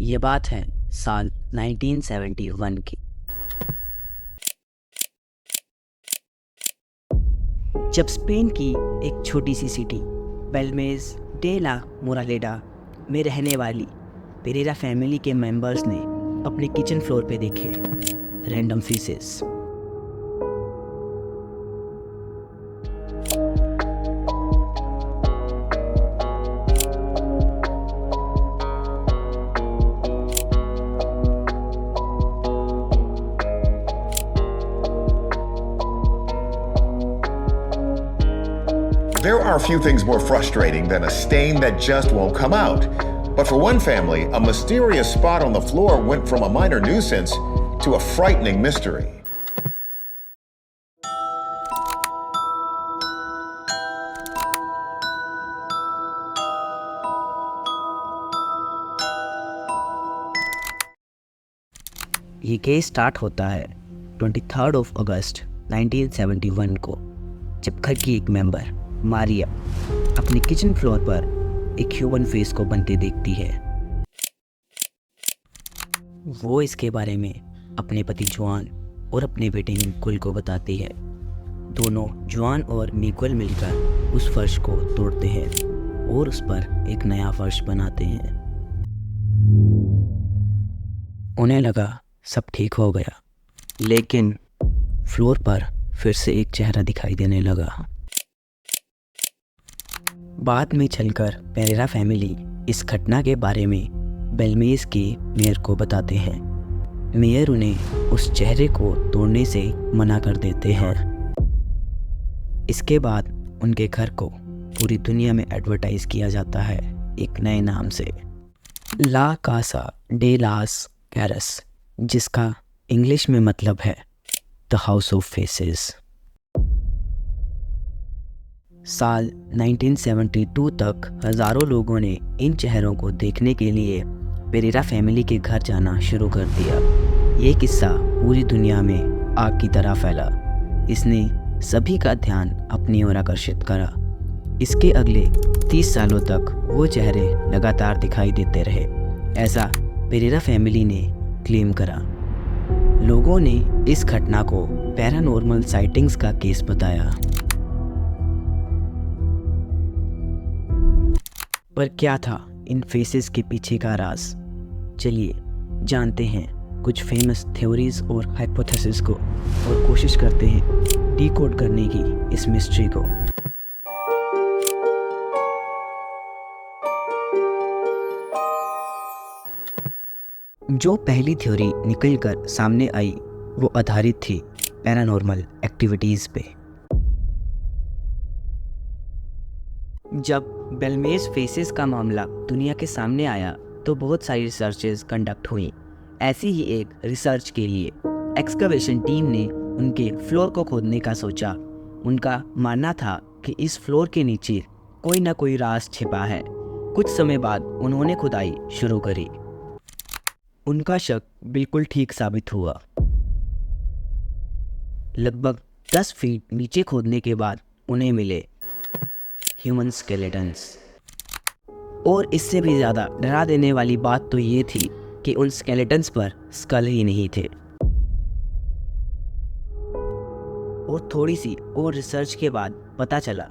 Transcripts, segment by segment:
ये बात है साल 1971 की, जब स्पेन की एक छोटी सी सिटी बेलमेज डे ला मोरालेडा में रहने वाली पेरेरा फैमिली के मेंबर्स ने अपने किचन फ्लोर पे देखे random faeces. There are few things more frustrating than a stain that just won't come out. But for one family, a mysterious spot on the floor went from a minor nuisance to a frightening mystery. ये case start होता है 23 अगस्त 1971 को, जब घर की एक member Maria अपने kitchen floor पर एक ह्यूमन फेस को बनते देखती है। वो इसके बारे में अपने पति जुआन और अपने बेटे निकोल को बताती है। दोनों जुआन और निकोल मिलकर उस फर्श को तोड़ते हैं और उस पर एक नया फर्श बनाते हैं। उन्हें लगा सब ठीक हो गया, लेकिन फ्लोर पर फिर से एक चेहरा दिखाई देने लगा। बाद में चलकर पेरेरा फैमिली इस घटना के बारे में बेलमेज के मेयर को बताते हैं। मेयर उन्हें उस चेहरे को तोड़ने से मना कर देते हैं। इसके बाद उनके घर को पूरी दुनिया में एडवर्टाइज किया जाता है एक नए नाम से, ला कासा डे लास कैरस, जिसका इंग्लिश में मतलब है द हाउस ऑफ फेसेस। साल 1972 तक हज़ारों लोगों ने इन चेहरों को देखने के लिए पेरेरा फैमिली के घर जाना शुरू कर दिया। ये किस्सा पूरी दुनिया में आग की तरह फैला। इसने सभी का ध्यान अपनी ओर आकर्षित करा। इसके अगले 30 सालों तक वो चेहरे लगातार दिखाई देते रहे, ऐसा पेरेरा फैमिली ने क्लेम करा। लोगों ने इस घटना को पैरानॉर्मल साइटिंग्स का केस बताया। पर क्या था इन फेसेस के पीछे का राज? चलिए जानते हैं कुछ फेमस थ्योरीज और हाइपोथेसिस को और कोशिश करते हैं डीकोड करने की इस मिस्ट्री को। जो पहली थ्योरी निकलकर सामने आई वो आधारित थी पैरानॉर्मल एक्टिविटीज़ पे। जब बेलमेज फेसेस का मामला दुनिया के सामने आया तो बहुत सारी रिसर्चेज कंडक्ट हुई। ऐसी ही एक रिसर्च के लिए एक्सकवेशन टीम ने उनके फ्लोर को खोदने का सोचा। उनका मानना था कि इस फ्लोर के नीचे कोई ना कोई राज छिपा है। कुछ समय बाद उन्होंने खुदाई शुरू करी। उनका शक बिल्कुल ठीक साबित हुआ। लगभग 10 फीट नीचे खोदने के बाद उन्हें मिले ह्यूमन स्केलेटन्स। और इससे भी ज़्यादा डरा देने वाली बात तो ये थी कि उन स्केलेटन्स पर स्कल ही नहीं थे। और थोड़ी सी और रिसर्च के बाद पता चला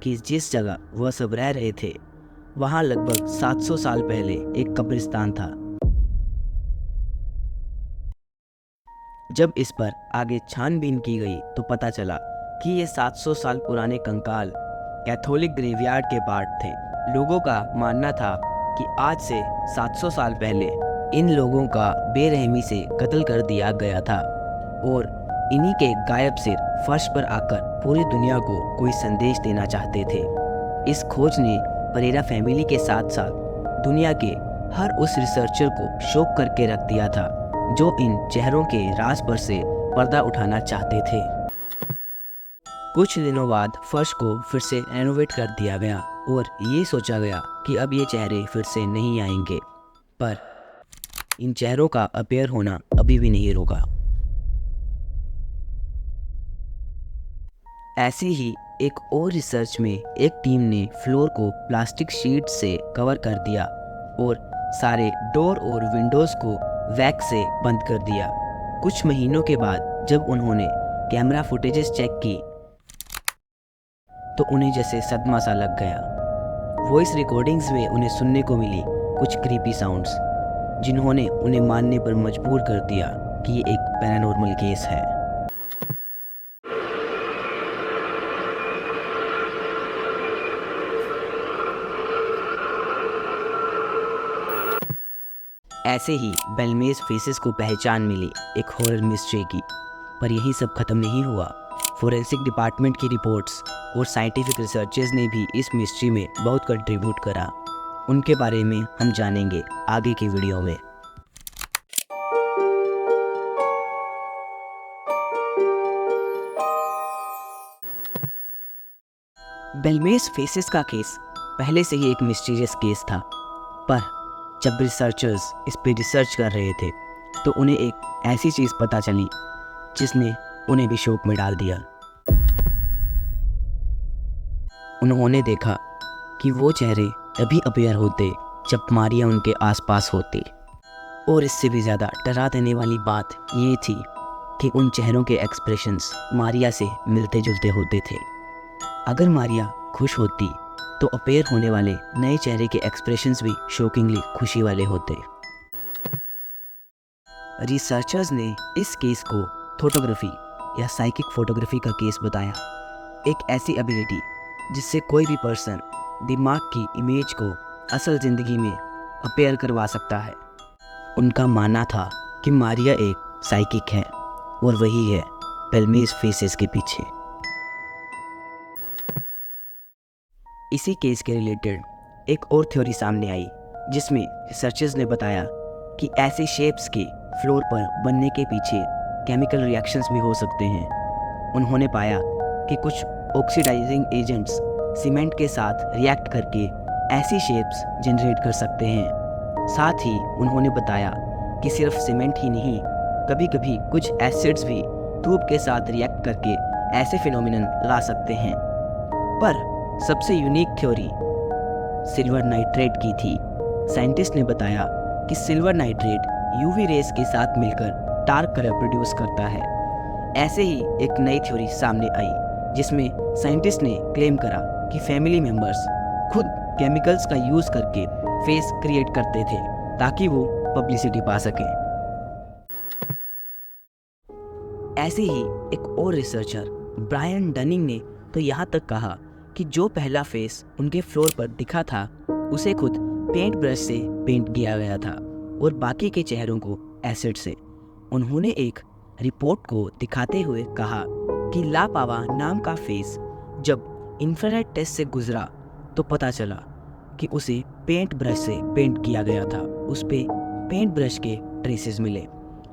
कि जिस जगह वह सब रह रहे थे वहाँ लगभग 700 साल पहले एक कब्रिस्तान था। जब इस पर आगे छानबीन की गई तो पता चला कि ये 700 साल पुराने कंकाल कैथोलिक ग्रेवयार्ड के पार्ट थे। लोगों का मानना था कि आज से 700 साल पहले इन लोगों का बेरहमी से कत्ल कर दिया गया था और इन्हीं के गायब सिर फर्श पर आकर पूरी दुनिया को कोई संदेश देना चाहते थे। इस खोज ने पेरेरा फैमिली के साथ साथ दुनिया के हर उस रिसर्चर को शॉक करके रख दिया था जो इन चेहरों के राज पर से पर्दा उठाना चाहते थे। कुछ दिनों बाद फर्श को फिर से रेनोवेट कर दिया गया और ये सोचा गया कि अब ये चेहरे फिर से नहीं आएंगे, पर इन चेहरों का अपीयर होना अभी भी नहीं रुका। ऐसे ही एक और रिसर्च में एक टीम ने फ्लोर को प्लास्टिक शीट से कवर कर दिया और सारे डोर और विंडोज़ को वैक्स से बंद कर दिया। कुछ महीनों के बाद जब उन्होंने कैमरा फुटेजेस चेक की तो उन्हें जैसे सदमा सा लग गया। वॉइस रिकॉर्डिंग्स में उन्हें सुनने को मिली कुछ क्रीपी साउंड्स, जिन्होंने उन्हें मानने पर मजबूर कर दिया कि ये एक पैरानॉर्मल केस है। ऐसे ही बेलमेज फेसेस को पहचान मिली एक हॉरर मिस्ट्री की। पर यही सब खत्म नहीं हुआ। फोरेंसिक डिपार्टमेंट की रिपोर्ट्स और साइंटिफिक रिसर्चेस ने भी इस मिस्ट्री में बहुत कंट्रीब्यूट करा। उनके बारे में हम जानेंगे आगे की वीडियो में। बेलमेज फेसेस का केस पहले से ही एक मिस्टीरियस केस था, पर जब रिसर्चर्स इस पे रिसर्च कर रहे थे तो उन्हें एक ऐसी चीज़ पता चली जिसने उन्हें भी शॉक में डाल दिया। उन्होंने देखा कि वो चेहरे तभी अपीयर होते जब मारिया उनके आसपास होती। और इससे भी ज़्यादा डरा देने वाली बात ये थी कि उन चेहरों के एक्सप्रेशंस मारिया से मिलते जुलते होते थे। अगर मारिया खुश होती तो अपीयर होने वाले नए चेहरे के एक्सप्रेशंस भी शॉकिंगली खुशी वाले होते। रिसर्चर्स ने इस केस को फोटोग्राफी या साइकिक फोटोग्राफी का केस बताया, एक ऐसी एबिलिटी जिससे कोई भी पर्सन दिमाग की इमेज को असल ज़िंदगी में अपीयर करवा सकता है। उनका मानना था कि मारिया एक साइकिक है और वही है बेलमेज फेसेस के पीछे। इसी केस के रिलेटेड एक और थ्योरी सामने आई, जिसमें रिसर्चर्स ने बताया कि ऐसे शेप्स के फ्लोर पर बनने के पीछे केमिकल रिएक्शंस भी हो सकते हैं। उन्होंने पाया कि कुछ ऑक्सीडाइजिंग एजेंट्स सीमेंट के साथ रिएक्ट करके ऐसी शेप्स जनरेट कर सकते हैं। साथ ही उन्होंने बताया कि सिर्फ सीमेंट ही नहीं, कभी कभी कुछ एसिड्स भी धूप के साथ रिएक्ट करके ऐसे फिनोमिनन ला सकते हैं। पर सबसे यूनिक थ्योरी सिल्वर नाइट्रेट की थी। साइंटिस्ट ने बताया कि सिल्वर नाइट्रेट यूवी रेस के साथ मिलकर डार्क कलर प्रोड्यूस करता है। ऐसे ही एक नई थ्योरी सामने आई, जिसमें साइंटिस्ट ने क्लेम करा कि फैमिली मेंबर्स खुद केमिकल्स का यूज़ करके फेस क्रिएट करते थे ताकि वो पब्लिसिटी पा सकें। ऐसे ही एक और रिसर्चर ब्रायन डनिंग ने तो यहाँ तक कहा कि जो पहला फेस उनके फ्लोर पर दिखा था उसे खुद पेंट ब्रश से पेंट किया गया था और बाकी के चेहरों को एसिड से। उन्होंने एक रिपोर्ट को दिखाते हुए कहा कि लापावा नाम का फेस जब इंफ्रारेड टेस्ट से गुजरा तो पता चला कि उसे पेंट ब्रश से पेंट किया गया था, उस पे पेंट ब्रश के ट्रेसेस मिले।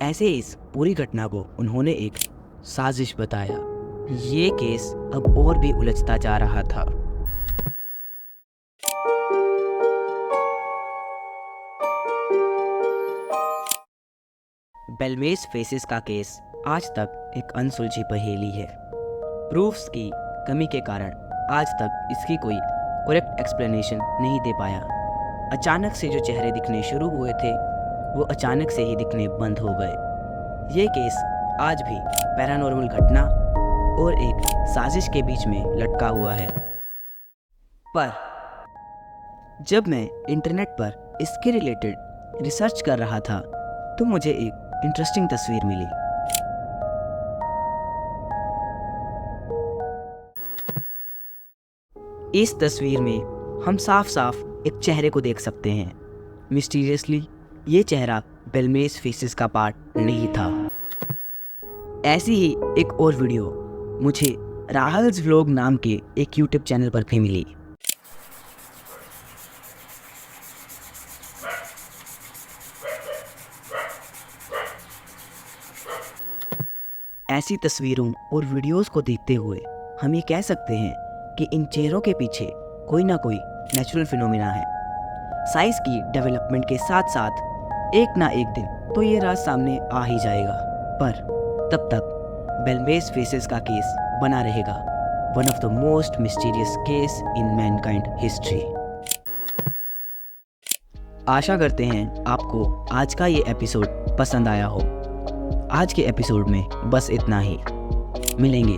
ऐसे इस पूरी घटना को उन्होंने एक साजिश बताया। ये केस अब और भी उलझता जा रहा था। बेलमेज फेसेस का केस आज तक एक अनसुलझी पहेली है। प्रूफ्स की कमी के कारण आज तक इसकी कोई करेक्ट एक्सप्लेनेशन नहीं दे पाया। अचानक से जो चेहरे दिखने शुरू हुए थे वो अचानक से ही दिखने बंद हो गए। ये केस आज भी पैरानॉर्मल घटना और एक साजिश के बीच में लटका हुआ है। पर जब मैं इंटरनेट पर इसके रिलेटेड रिसर्च कर रहा था तो मुझे एक इंटरेस्टिंग तस्वीर मिली। इस तस्वीर में हम साफ साफ एक चेहरे को देख सकते हैं। मिस्टीरियसली ये चेहरा बेलमेज फेसेस का पार्ट नहीं था। ऐसी ही एक और वीडियो मुझे राहल्स व्लॉग नाम के एक यूट्यूब चैनल पर भी मिली। ऐसी तस्वीरों और वीडियोस को देखते हुए हम ये कह सकते हैं कि इन चेहरों के पीछे कोई ना कोई नेचुरल फिनोमिना है। साइंस की डेवलपमेंट के साथ साथ एक ना एक दिन तो ये राज सामने आ ही जाएगा, पर तब तक बेलमेज फेसेस का केस बना रहेगा one of the most mysterious case in mankind history. आशा करते हैं आपको आज का ये एपिसोड पसंद आया हो। आज के एपिसोड में बस इतना ही। मिलेंगे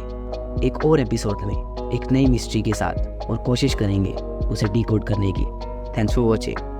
एक और एपिसोड में एक नई मिस्ट्री के साथ और कोशिश करेंगे उसे डिकोड करने की। Thanks for watching.